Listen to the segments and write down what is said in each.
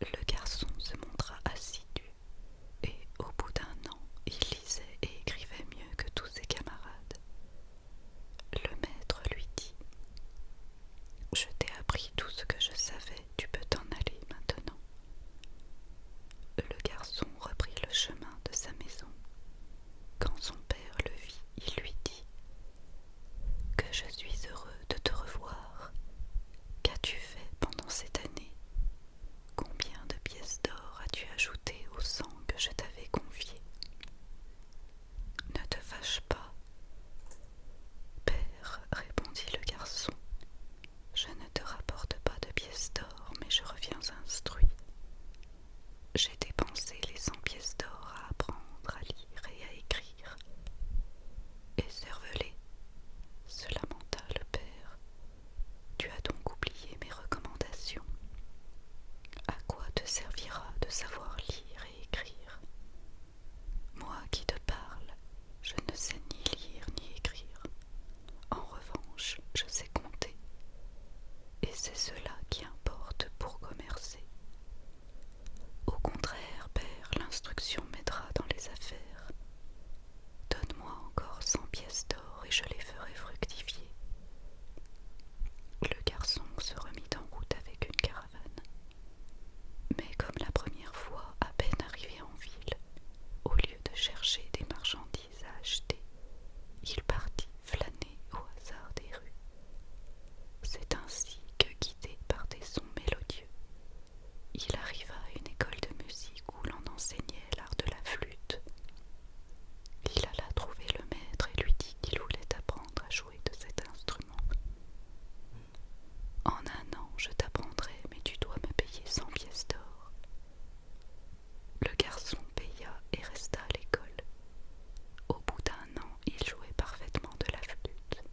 Le garçon se montra assidu, et au bout d'un an, il lisait et écrivait mieux que tous ses camarades. Le maître lui dit: Je t'ai appris tout ce que je savais, tu peux t'en aller maintenant. Le garçon reprit le chemin de sa maison. Quand son père le vit, il lui dit: Que je suis heureux de te revoir. Qu'as-tu fait pendant cette année? Combien de pièces d'or as-tu ajouté au sang que je t'avais confié? Ne te fâche pas, père, répondit le garçon. Je ne te rapporte pas de pièces d'or, mais je reviens instruit. J'ai dépensé les 100 pièces d'or à apprendre à lire et à écrire. Et cervelé, se lamenta le père, tu as donc oublié mes recommandations. À quoi te servira de savoir lire et écrire? Moi qui te parle, je ne sais ni lire ni écrire. En revanche, je sais compter, et c'est cela qui importe pour commercer. Au contraire, père, l'instruction m'aidera dans les affaires. Donne-moi encore 100 pièces d'or et je les ferai fructifier. Le garçon se remit en route avec une caravane. Mais comme la première fois, à peine arrivé en ville, au lieu de chercher des marchandises à acheter, il partit flâner au hasard des rues. C'est ainsi que, guidé par des sons mélodieux, il arriva à une école de musique où l'on enseignait l'art de la flûte. Il alla trouver le maître et lui dit qu'il voulait apprendre à jouer de cet instrument. En un an, je t'apprendrai, mais tu dois me payer 100 pièces d'or. Le garçon paya et resta à l'école. Au bout d'un an, il jouait parfaitement de la flûte,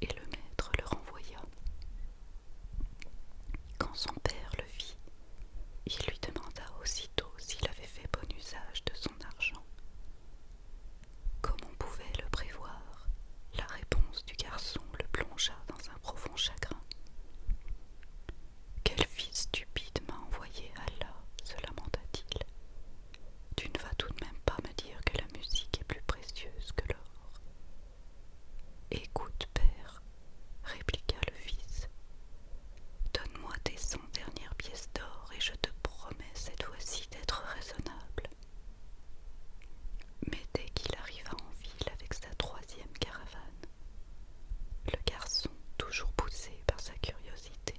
et le maître le renvoya. Quand son père le vit, il lui demanda aussitôt s'il avait fait bon usage de son argent. Comme on pouvait le prévoir, la réponse du garçon le plongea dans un profond chagrin. Quel fils stupide m'a envoyé Allah, se lamenta-t-il. Tu ne vas tout de même pas me dire que la musique est plus précieuse que l'or. Écoute, père, répliqua le fils. Donne-moi tes 100 dernières pièces d'or et je te promets cette fois-ci d'être raisonnable. Mais dès qu'il arriva en ville avec sa troisième caravane, le garçon, toujours poussé par sa curiosité,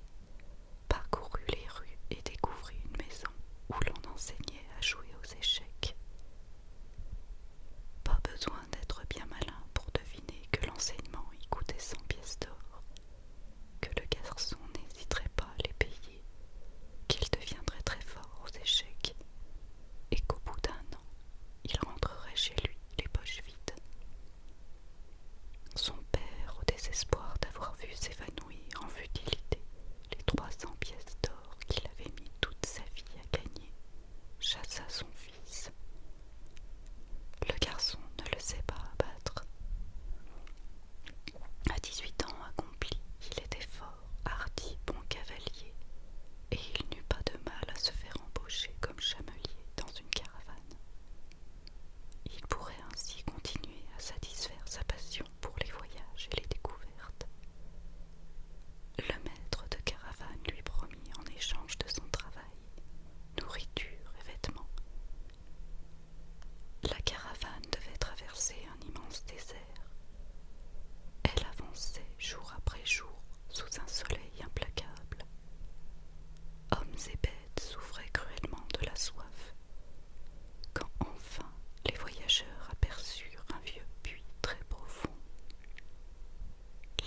parcourut les rues et découvrit une maison où l'on enseignait à jouer aux échecs. Pas besoin d'être bien malin pour deviner que l'enseignement y coûtait 100 pièces d'or, que le garçon n'hésiterait pas à les payer, qu'il deviendrait très fort aux échecs, et qu'au bout d'un an, il rentrerait chez lui les poches vides. Son père, au désespoir d'avoir vu s'évanouir en futilité les 300 pièces d'or qu'il avait mis toute sa vie à gagner, chassa son fils. Le garçon ne le sait pas abattre. À 18 ans accomplis, il était fort, hardi, bon cavalier, et il n'eut pas de mal à se faire embaucher comme chamelier dans une caravane. Il pourrait ainsi continuer à satisfaire sa passion pour les voyages et les découvertes. Le maître de caravane lui promit en échange de son travail nourriture et vêtements. La caravane devait traverser un immense désert. Elle avançait jour après jour sous un soleil implacable. Hommes et bêtes souffraient cruellement de la soif. Quand enfin les voyageurs aperçurent un vieux puits très profond,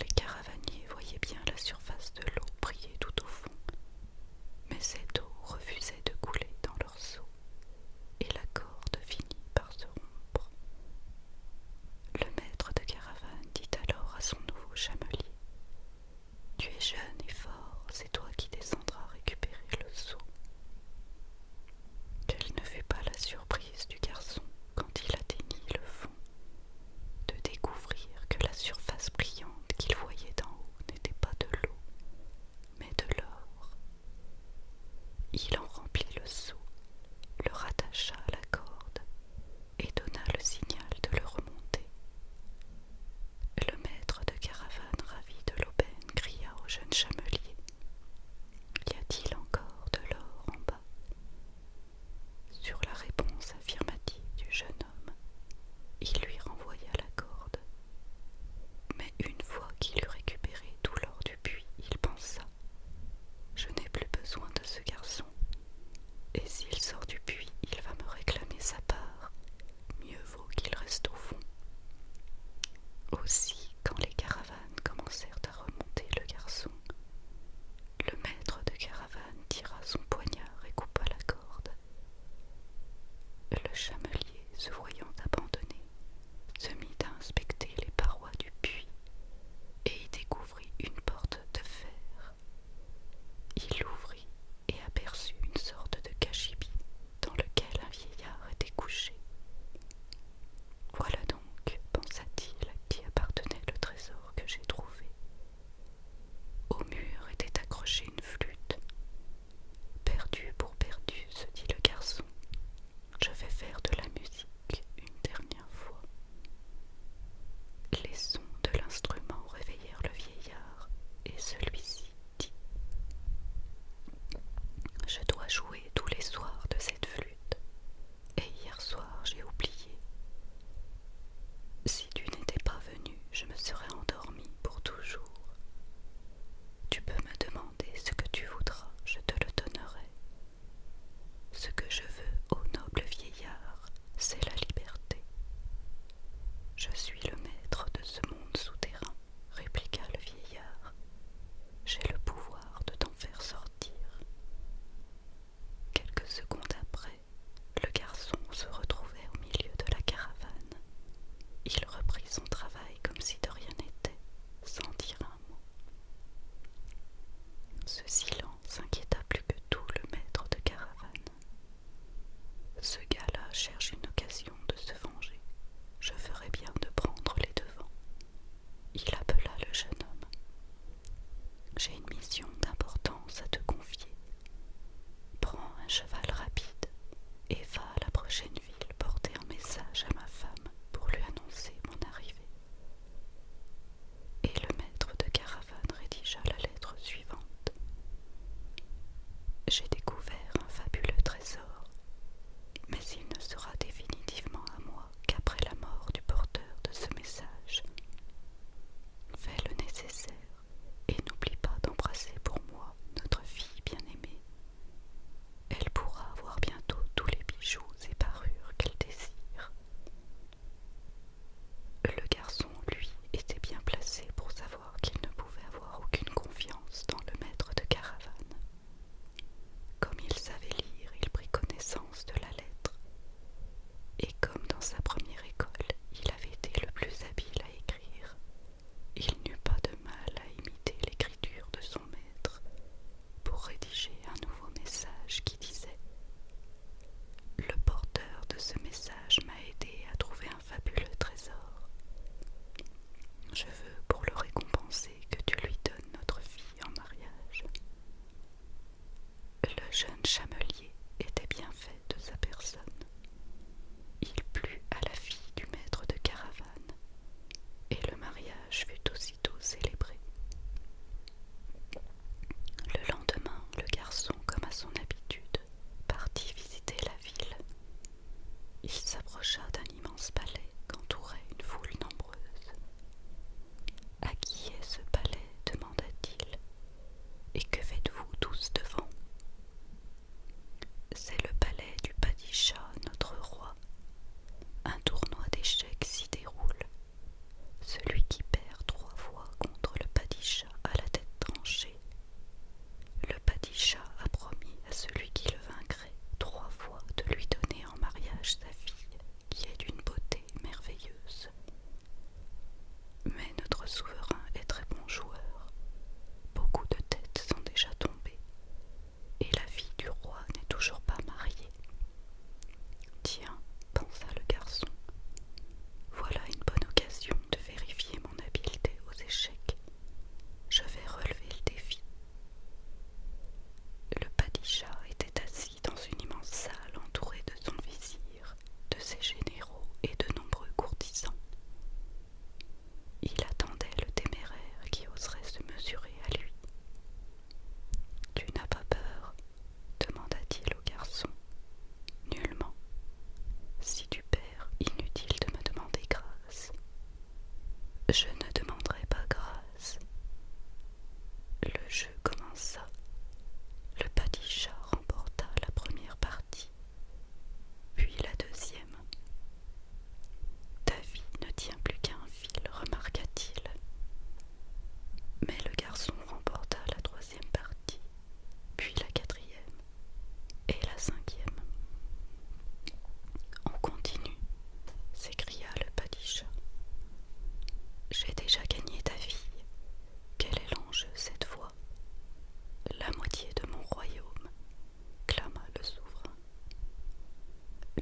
les caravaniers voyaient bien la surface de l'eau briller tout au fond, mais cette eau refusait de couler dans leur seau, et la corde finit par se rompre. Le maître de caravane dit alors à son nouveau chamelier: Tu es jeune et fort, c'est toi qui descendras récupérer le seau. Quelle ne fut pas la surprise du garçon quand il atteignit le fond, de découvrir que la surface brillante qu'il voyait d'en haut n'était pas de l'eau, mais de l'or. Il en remplit le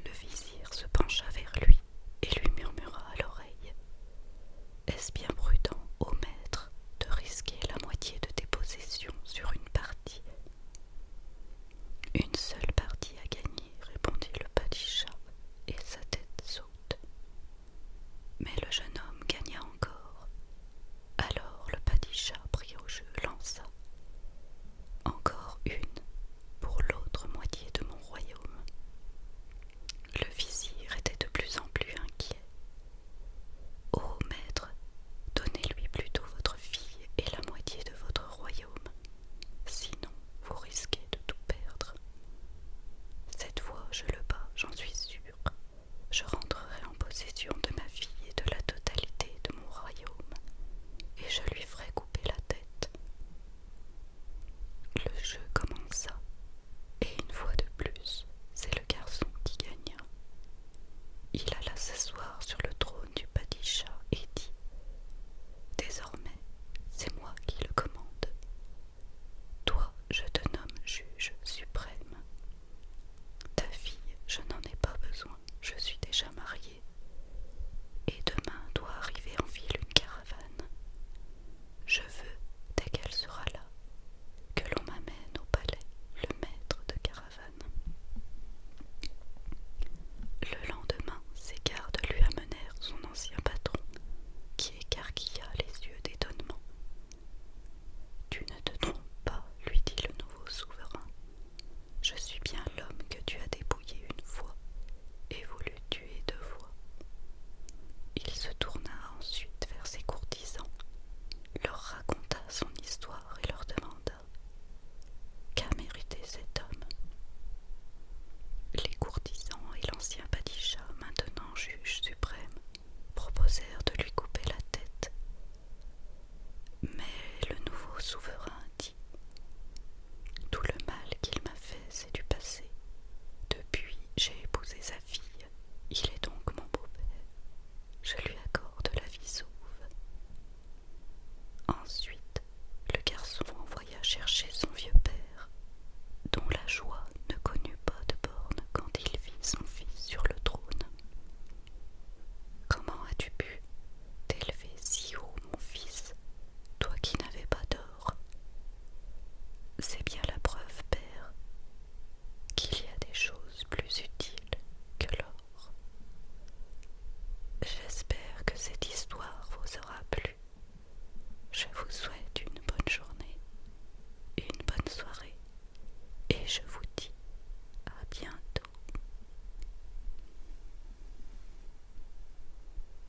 le vis